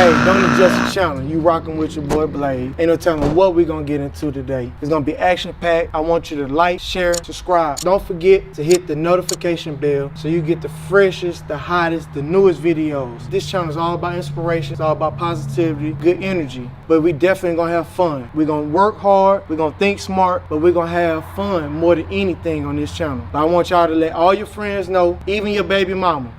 Hey, don't adjust the channel. You rocking with your boy Blade. Ain't no telling what we gonna get into today. It's gonna be action-packed. I want you to like, share, subscribe. Don't forget to hit the notification bell so you get the freshest, the hottest, the newest videos. This channel is all about inspiration. It's all about positivity, good energy. But we definitely gonna have fun. We're gonna work hard. We're gonna think smart, but we're gonna have fun more than anything on this channel. But I want y'all to let all your friends know, even your baby mama.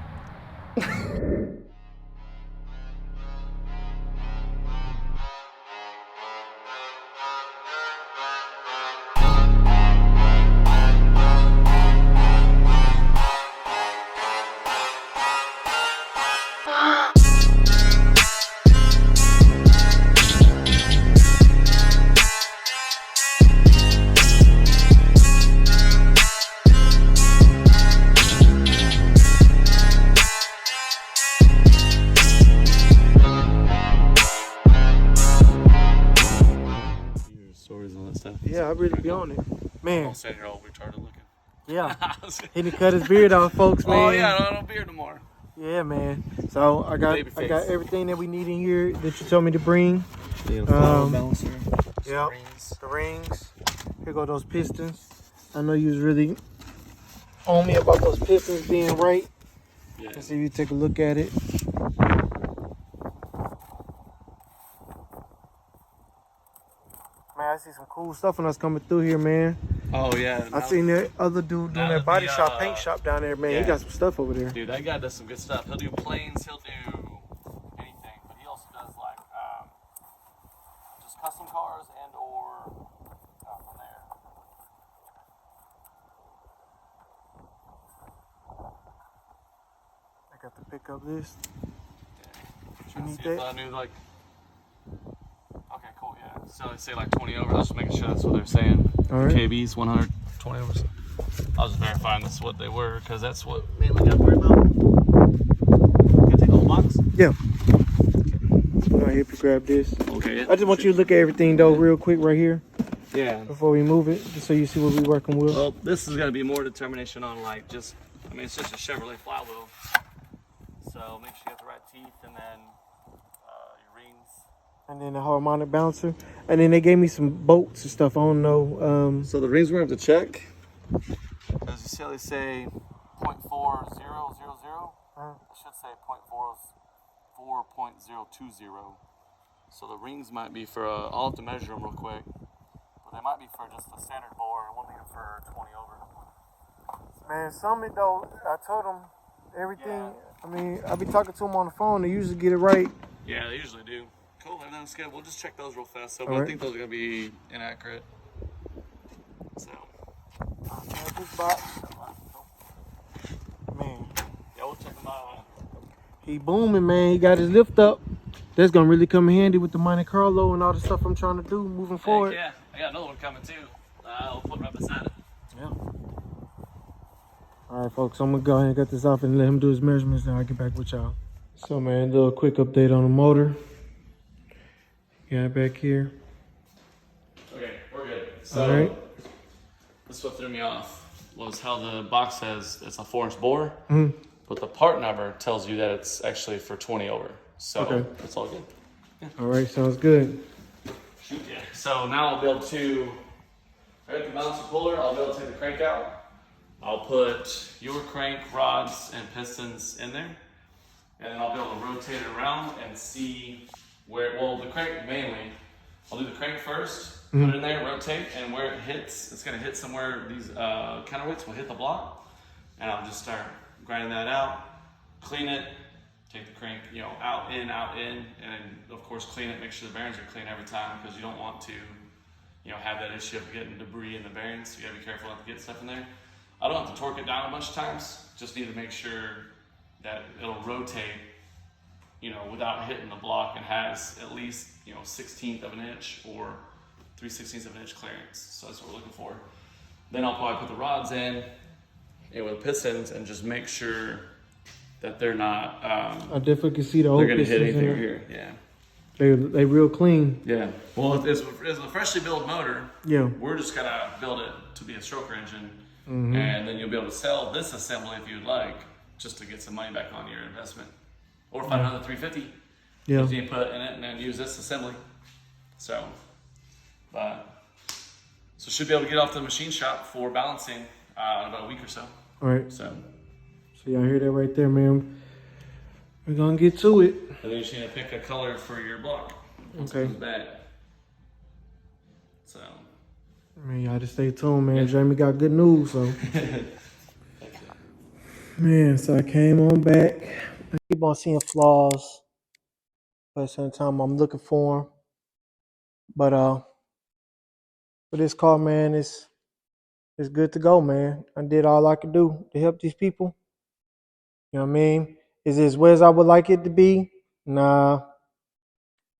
Yeah, I really be on it. Man. Don't stand here all retarded looking. Yeah. He done cut his beard off, folks, man. Oh yeah, no beard tomorrow. Yeah, man. So I got everything that we need in here that you told me to bring. Balancer. Yeah. The rings. Here go those pistons. I know you was really on me about those pistons being right. Yeah. Let's see if you take a look at it. Man, I see some cool stuff when I was coming through here, man. Oh yeah. I seen that other dude doing that body shop, paint shop down there, man. Yeah. He got some stuff over there. Dude, that guy does some good stuff. He'll do planes, he'll do anything, but he also does like just custom cars and or from there. I got the pickup list. Yeah. You need that? that? I knew like. Okay, cool. Yeah. So they say like 20 overs. I was just making sure that's what they're saying. All right. KBs 120 overs. I was just verifying that's what they were because that's what mainly got worried about. Can I take the whole box? Yeah. I'll help you grab this. Okay. I just want you to look at everything though real quick right here. Yeah. Before we move it, just so you see what we're working with. Well, this is going to be more determination on like just, I mean, it's just a Chevrolet flywheel. So make sure you have the right teeth and then your rings. And then the harmonic bouncer. And then they gave me some bolts and stuff. I don't know. So the rings we're going to have to check. As you see how they say 0.4000. It should say 0.4.020. So the rings might be for, I'll have to measure them real quick. But they might be for just a standard bore and one be for 20 over. Man, Summit though, I told them everything. Yeah. I mean, I be talking to them on the phone. They usually get it right. Yeah, they usually do. Cool, everything's good. We'll just check those real fast. So right. I think those are going to be inaccurate. So. This box. Man. Yeah, we'll check them out. He booming, man. He got his lift up. That's going to really come in handy with the Monte Carlo and all the stuff I'm trying to do moving forward. Yeah, I got another one coming too. I'll put it right beside it. Yeah. All right, folks, I'm going to go ahead and get this off and let him do his measurements, and I'll get back with y'all. So, man, a little quick update on the motor. Got it back here. Okay, we're good. So, all right. This is what threw me off, was how the box says it's a 4-inch bore, but the part number tells you that it's actually for 20 over. So, it's all good. Yeah. All right, sounds good. Shoot, yeah. So now I'll be able to, right at the bouncer puller, I'll be able to take the crank out. I'll put your crank, rods, and pistons in there. And then I'll be able to rotate it around and see where, well, the crank mainly, I'll do the crank first, put it in there, rotate, and where it hits, it's gonna hit somewhere, these counterweights will hit the block. And I'll just start grinding that out, clean it, take the crank, you know, out, in, and then of course clean it, make sure the bearings are clean every time because you don't want to, you know, have that issue of getting debris in the bearings. So you gotta be careful not to get stuff in there. I don't have to torque it down a bunch of times, just need to make sure that it'll rotate, you know, without hitting the block and has at least, you know, 1/16 of an inch or 3/16 of an inch clearance. So that's what we're looking for. Then I'll probably put the rods in and with pistons and just make sure that they're not. I definitely can see the whole. They're gonna hit anything over here. Yeah. They real clean. Yeah. Well, it's a freshly built motor. Yeah. We're just gonna build it to be a stroker engine, and then you'll be able to sell this assembly if you'd like, just to get some money back on your investment, or find another 350. Yeah. that you can put in it and then use this assembly. So, so should be able to get off to the machine shop for balancing in about a week or so. All right. So y'all hear that right there, man. We're gonna get to it. and then you just need to pick a color for your block once Okay. it comes back. So. Man, y'all just stay tuned, man. Jamie got good news, so. Man, so I came on back. I keep on seeing flaws, but at the same time, I'm looking for them. But for this car, man, it's good to go, man. I did all I could do to help these people. You know what I mean? Is it as well as I would like it to be? Nah.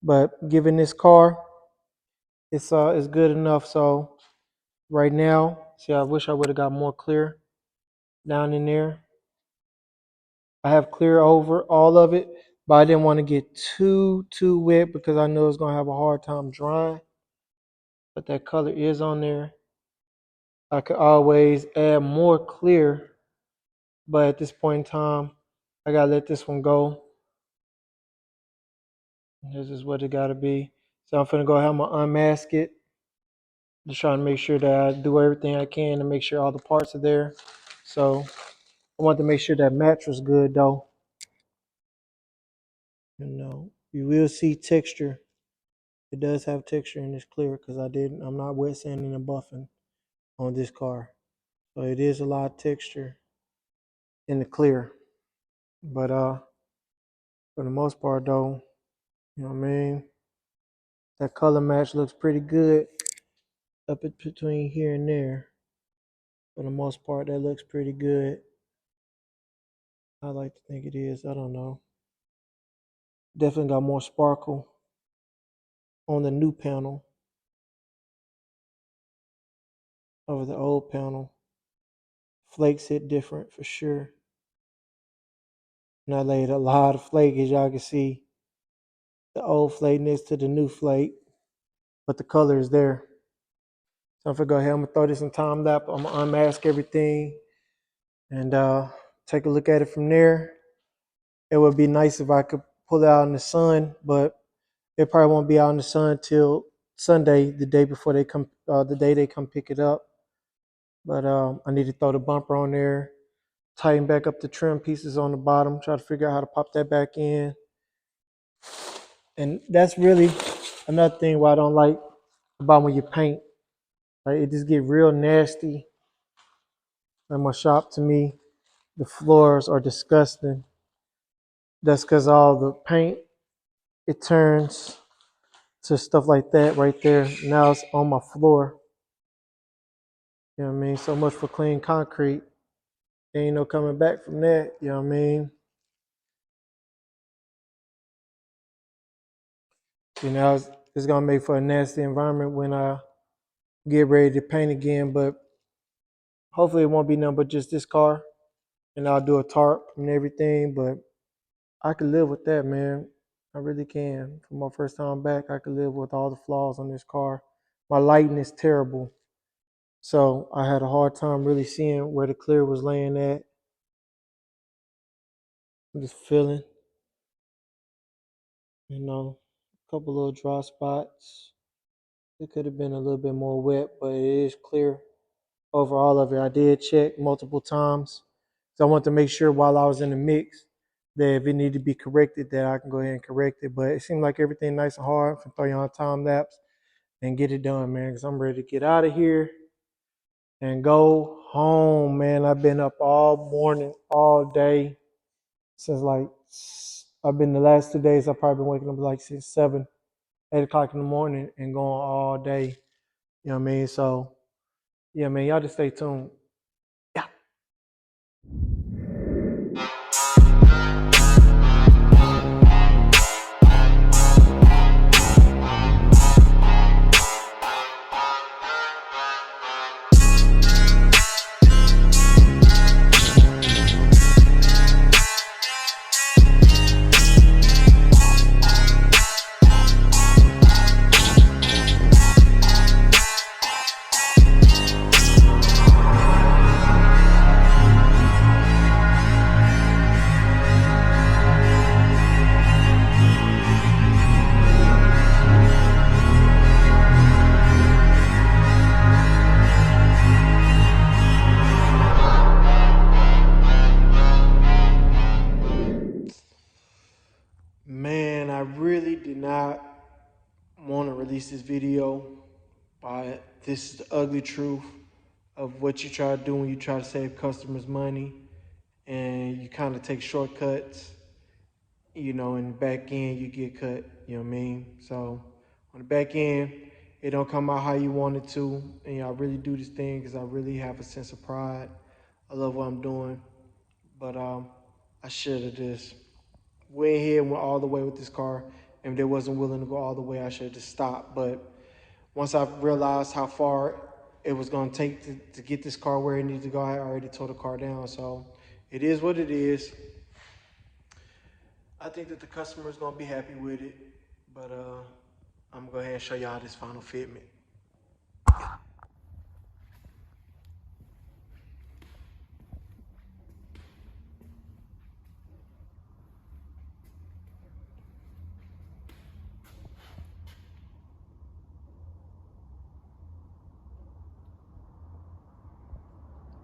But given this car, it's good enough. So right now, see, I wish I would have got more clear down in there. I have clear over all of it, but I didn't want to get too wet because I know it's gonna have a hard time drying. But that color is on there. I could always add more clear, but at this point in time, I gotta let this one go. This is what it gotta be. So I'm finna go ahead and unmask it. Just trying to make sure that I do everything I can to make sure all the parts are there. So I want to make sure that match was good though. You know, you will see texture. It does have texture in this clear because I'm not wet sanding and buffing on this car. So it is a lot of texture in the clear. But for the most part though, you know what I mean? That color match looks pretty good up in between here and there. For the most part, that looks pretty good. I like to think it is. I don't know. Definitely got more sparkle on the new panel over the old panel. Flakes hit different for sure. And I laid a lot of flake, as y'all can see. The old flake next to the new flake, but the color is there. So I'm gonna go ahead, I'm gonna throw this in time lapse. I'm gonna unmask everything and take a look at it from there. It would be nice if I could pull it out in the sun, but it probably won't be out in the sun till Sunday, the day before they come, the day they come pick it up. But I need to throw the bumper on there, tighten back up the trim pieces on the bottom, try to figure out how to pop that back in. And that's really another thing why I don't like about when you paint. Like, it just get real nasty. In my shop, to me, the floors are disgusting. That's because all the paint, it turns to stuff like that right there. Now it's on my floor. You know what I mean? So much for clean concrete. Ain't no coming back from that. You know what I mean? You know, it's gonna make for a nasty environment when I get ready to paint again. But hopefully it won't be nothing but just this car, and I'll do a tarp and everything. But I could live with that, man. I really can. For my first time back, I could live with all the flaws on this car. My lighting is terrible, so I had a hard time really seeing where the clear was laying at. I'm just feeling, you know, a couple little dry spots. It could have been a little bit more wet, but it is clear over all of it. I did check multiple times. So I want to make sure while I was in the mix that if it needed to be corrected, that I can go ahead and correct it. But it seemed like everything nice and hard. I'm throw you on a time lapse and get it done, man, because I'm ready to get out of here and go home, man. I've been up all morning, all day since I've been the last 2 days. I've probably been waking up like 6, 7, 8 o'clock in the morning and going all day. You know what I mean? So, yeah, man, y'all just stay tuned. Yeah. release this video. This is the ugly truth of what you try to do when you try to save customers money and you kind of take shortcuts. You know, in the back end, you get cut, you know what I mean? So on the back end, it don't come out how you want it to. And I really do this thing because I really have a sense of pride. I love what I'm doing. But I should have just went ahead and went all the way with this car. And if they wasn't willing to go all the way, I should have just stopped. But once I realized how far it was going to take to get this car where it needed to go, I already tore the car down. So it is what it is. I think that the customer is going to be happy with it, but I'm going to go ahead and show y'all this final fitment.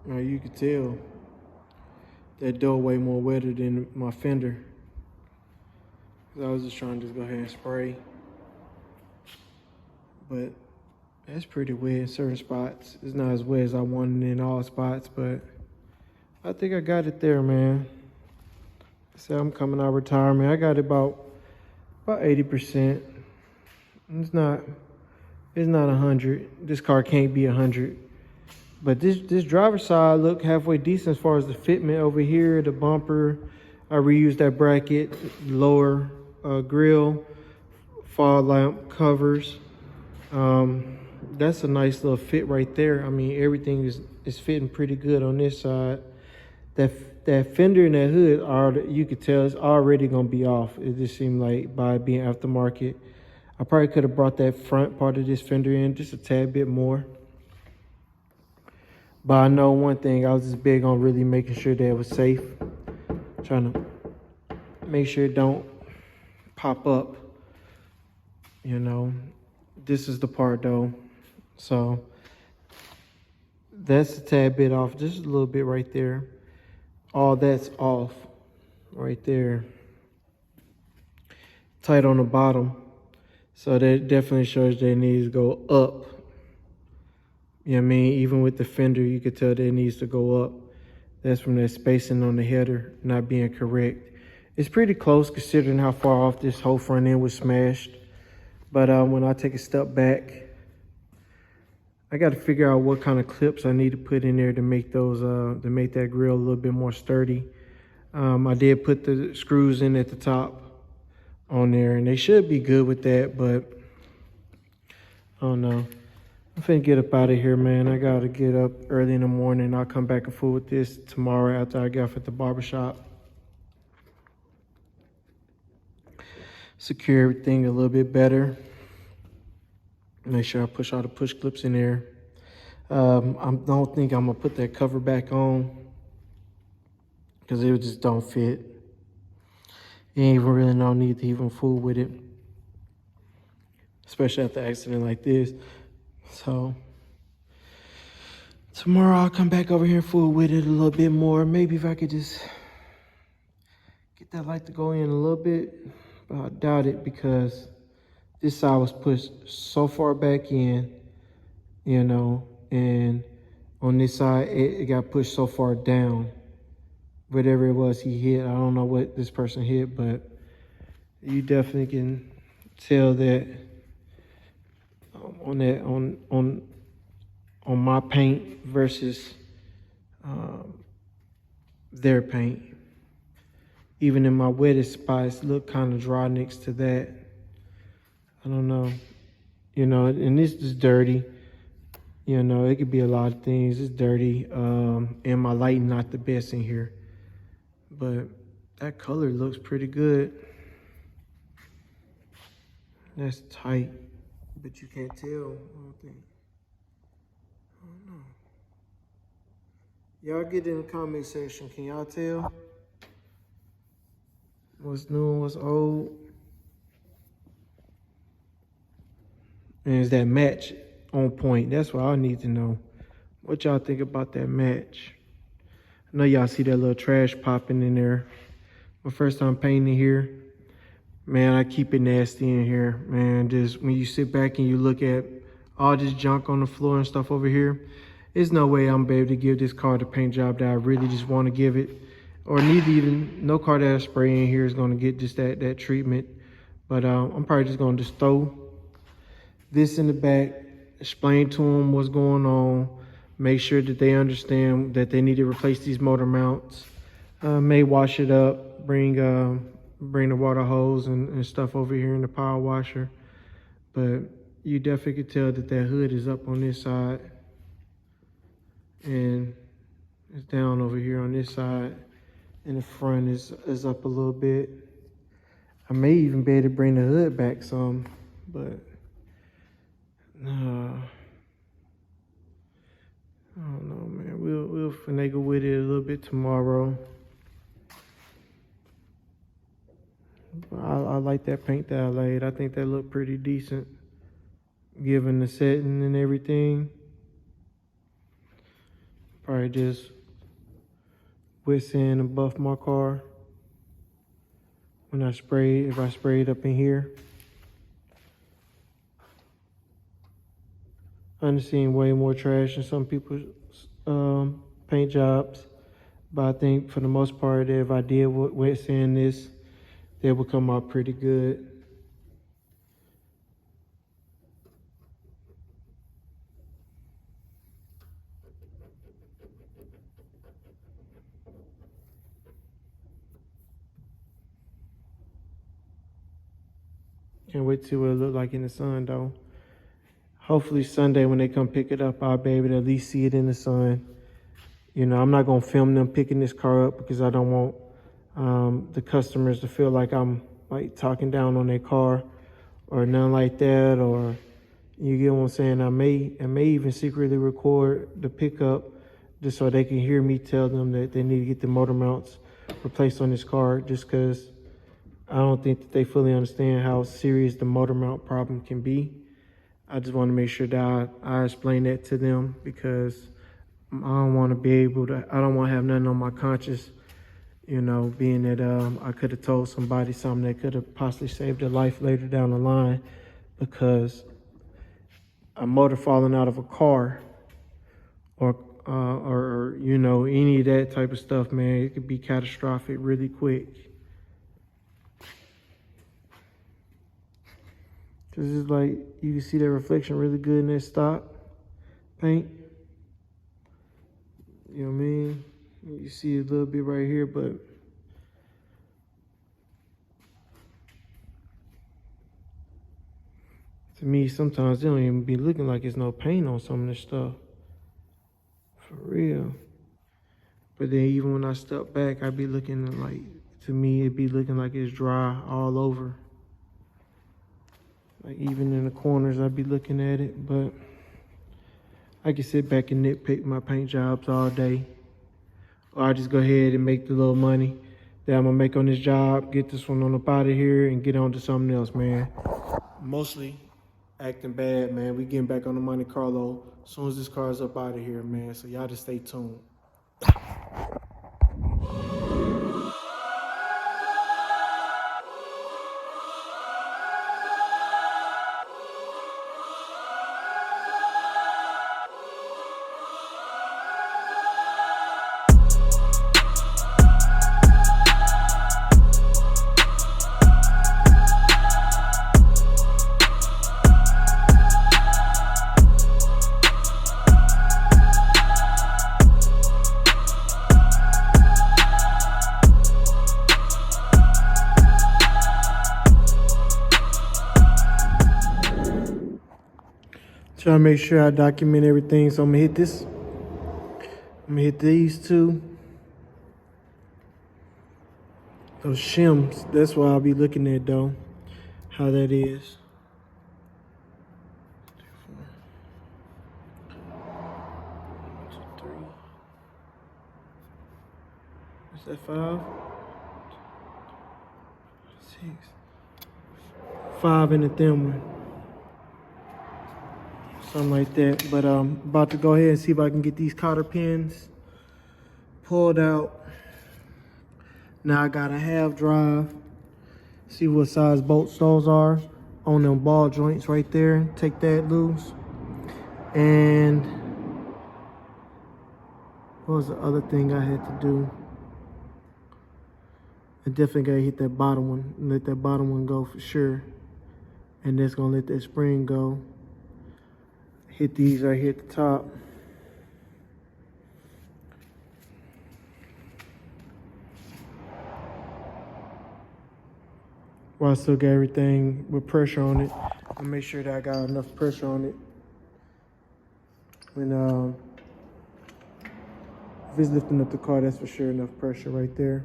Now you can tell that door way more wetter than my fender. I was just trying to just go ahead and spray. But that's pretty wet in certain spots. It's not as wet as I wanted in all spots, but I think I got it there, man. So I'm coming out of retirement. I got it about 80%. It's not 100. This car can't be 100. But this driver's side look halfway decent as far as the fitment over here, the bumper. I reused that bracket, lower grill, fog lamp covers. That's a nice little fit right there. I mean, everything is fitting pretty good on this side. That fender and that hood, you could tell it's already gonna be off. It just seemed like by being aftermarket. I probably could have brought that front part of this fender in just a tad bit more. But I know one thing, I was just big on really making sure that it was safe. Trying to make sure it don't pop up, you know. This is the part though. So that's a tad bit off, just a little bit right there. All that's off right there. Tight on the bottom. So that definitely shows that it needs to go up. You know what I mean? Even with the fender, you could tell that it needs to go up. That's from that spacing on the header not being correct. It's pretty close considering how far off this whole front end was smashed. But when I take a step back, I got to figure out what kind of clips I need to put in there to make those, to make that grill a little bit more sturdy. I did put the screws in at the top on there, and they should be good with that, but I don't know. I'm finna get up out of here, man. I gotta get up early in the morning. I'll come back and forth with this tomorrow after I get off at the barbershop. Secure everything a little bit better. Make sure I push all the push clips in there. I don't think I'm gonna put that cover back on because it just don't fit. You ain't even really no need to even fool with it, especially after an accident like this. So tomorrow I'll come back over here and fool with it a little bit more. Maybe if I could just get that light to go in a little bit, but I doubt it because this side was pushed so far back in, you know, and on this side it got pushed so far down. Whatever it was he hit, I don't know what this person hit, but you definitely can tell that on my paint versus their paint. Even in my wettest spots look kind of dry next to that. I don't know, you know, and this is dirty. You know, it could be a lot of things. It's dirty, and my lighting not the best in here. But that color looks pretty good. That's tight, but you can't tell, I don't think. I don't know. Y'all get in the comment section. Can y'all tell what's new and what's old? And is that match on point? That's what I need to know. What y'all think about that match? I know y'all see that little trash popping in there. My first time painting here. Man, I keep it nasty in here, man. Just when you sit back and you look at all this junk on the floor and stuff over here, there's no way I'm gonna be able to give this car the paint job that I really just want to give it. Or need even, no car that I spray in here is gonna get just that treatment. But I'm probably just gonna just throw this in the back, explain to them what's going on, make sure that they understand that they need to replace these motor mounts. May wash it up, bring the water hose and stuff over here in the power washer. But you definitely could tell that hood is up on this side and it's down over here on this side, and the front is up a little bit. I may even be able to bring the hood back some, but no, I don't know, man. We'll finagle with it a little bit tomorrow. I like that paint that I laid. I think that looked pretty decent, given the setting and everything. Probably just wet sand and buff my car when I spray, if I spray it up in here. I've seen way more trash than some people's paint jobs, but I think for the most part, if I did wet sand this, they will come out pretty good. Can't wait to see what it look like in the sun though. Hopefully Sunday when they come pick it up, I'll be able to at least see it in the sun. You know, I'm not gonna film them picking this car up because I don't want the customers to feel like I'm like talking down on their car or nothing like that. Or you get what I'm saying? I may even secretly record the pickup just so they can hear me tell them that they need to get the motor mounts replaced on this car, just because I don't think that they fully understand how serious the motor mount problem can be. I just want to make sure that I explain that to them, because I don't want to be able to, I don't want to have nothing on my conscience, you know, being that I could have told somebody something that could have possibly saved their life later down the line, because a motor falling out of a car or you know, any of that type of stuff, man, it could be catastrophic really quick. Cause it's like, you can see that reflection really good in that stock paint. You know what I mean? You see a little bit right here, but to me, sometimes it don't even be looking like it's no paint on some of this stuff. For real. But then even when I step back, I be looking like, to me, it be looking like it's dry all over. Like even in the corners, I'd be looking at it, but I can sit back and nitpick my paint jobs all day. Or I just go ahead and make the little money that I'm gonna make on this job, get this one on up out of here and get on to something else, man. Mostly acting bad, man. We getting back on the Monte Carlo as soon as this car is up out of here, man. So y'all just stay tuned. Trying to make sure I document everything, so I'm gonna hit this. I'm gonna hit these two. Those shims, that's what I'll be looking at though, how that is. 1, 2, 3. Is that 5? 6. 5 in the thin one. Something like that. But I'm about to go ahead and see if I can get these cotter pins pulled out. Now I got a half drive See what size bolts those are on them ball joints right there. Take that loose. And what was the other thing I had to do? I definitely gotta hit that bottom one. Let that bottom one go for sure. And that's gonna let that spring go. Hit these right here at the top. While I still got everything with pressure on it, I'll make sure that I got enough pressure on it. When if it's lifting up the car, that's for sure enough pressure right there.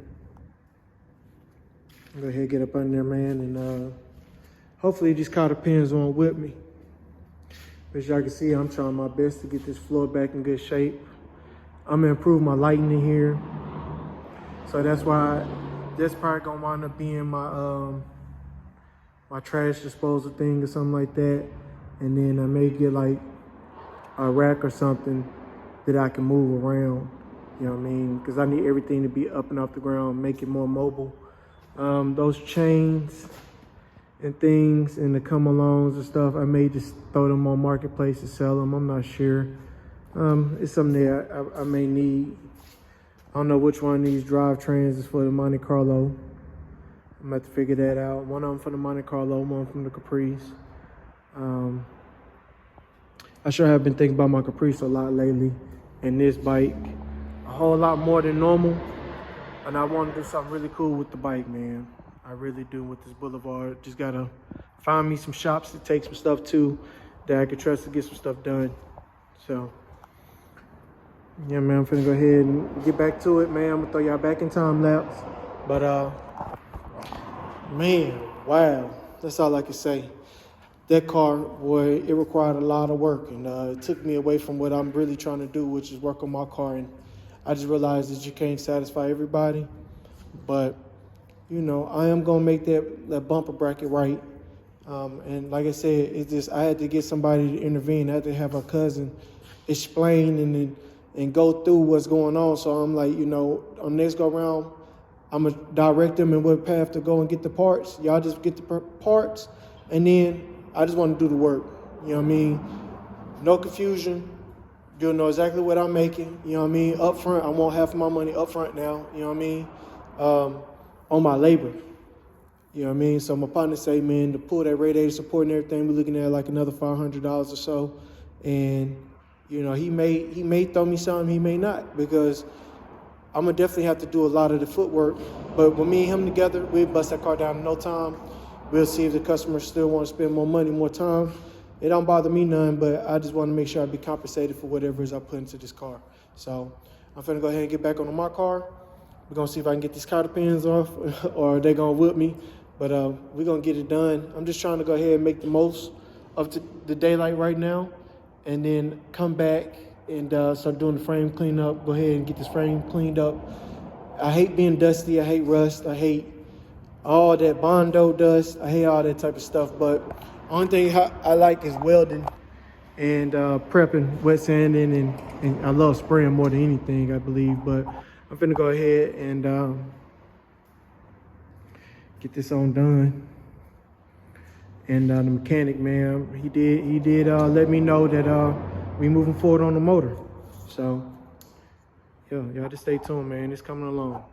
Go ahead, get up under there, man, and hopefully these cotter pins won't whip me. As y'all can see, I'm trying my best to get this floor back in good shape. I'm gonna improve my lighting in here. So that's why that's probably gonna wind up being my my trash disposal thing or something like that. And then I may get like a rack or something that I can move around. You know what I mean? Because I need everything to be up and off the ground, make it more mobile. Those chains and things and the come-alongs and stuff, I may just throw them on Marketplace and sell them. I'm not sure. It's something that I may need. I don't know which one of these drivetrains is for the Monte Carlo. I'm gonna have to figure that out. One of them for the Monte Carlo, one from the Caprice. I sure have been thinking about my Caprice a lot lately, and this bike a whole lot more than normal. And I want to do something really cool with the bike, man. I really do with this Boulevard. Just gotta find me some shops to take some stuff to that I can trust to get some stuff done. So, yeah, man, I'm finna go ahead and get back to it, man. I'm gonna throw y'all back in time lapse. But, man, wow. That's all I can say. That car, boy, it required a lot of work, and it took me away from what I'm really trying to do, which is work on my car. And I just realized that you can't satisfy everybody, but you know, I am gonna make that bumper bracket right. And like I said, it's just I had to get somebody to intervene. I had to have a cousin explain and go through what's going on. So I'm like, you know, on next go round, I'm gonna direct them in what path to go and get the parts. Y'all just get the parts, and then I just want to do the work. You know what I mean? No confusion. You'll know exactly what I'm making. You know what I mean? Up front, I want half of my money up front now. You know what I mean? On my labor. You know what I mean? So my partner say, man, to pull that radiator support and everything, we're looking at like another $500 or so. And you know, he may throw me something, he may not, because I'm gonna definitely have to do a lot of the footwork. But with me and him together, we'll bust that car down in no time. We'll see if the customers still want to spend more money, more time. It don't bother me none, but I just want to make sure I be compensated for whatever it is I put into this car. So I'm finna go ahead and get back on my car. We're gonna see if I can get these cotter pins off or they gonna whip me. But we're gonna get it done. I'm just trying to go ahead and make the most of the daylight right now, and then come back and start doing the frame cleanup. Go ahead and get this frame cleaned up. I hate being dusty. I hate rust. I hate all that Bondo dust. I hate all that type of stuff. But only thing I like is welding and prepping, wet sanding, and I love spraying more than anything, I believe. But I'm finna go ahead and get this on done. And the mechanic, man, he did let me know that we moving forward on the motor. So yeah, y'all just stay tuned, man. It's coming along.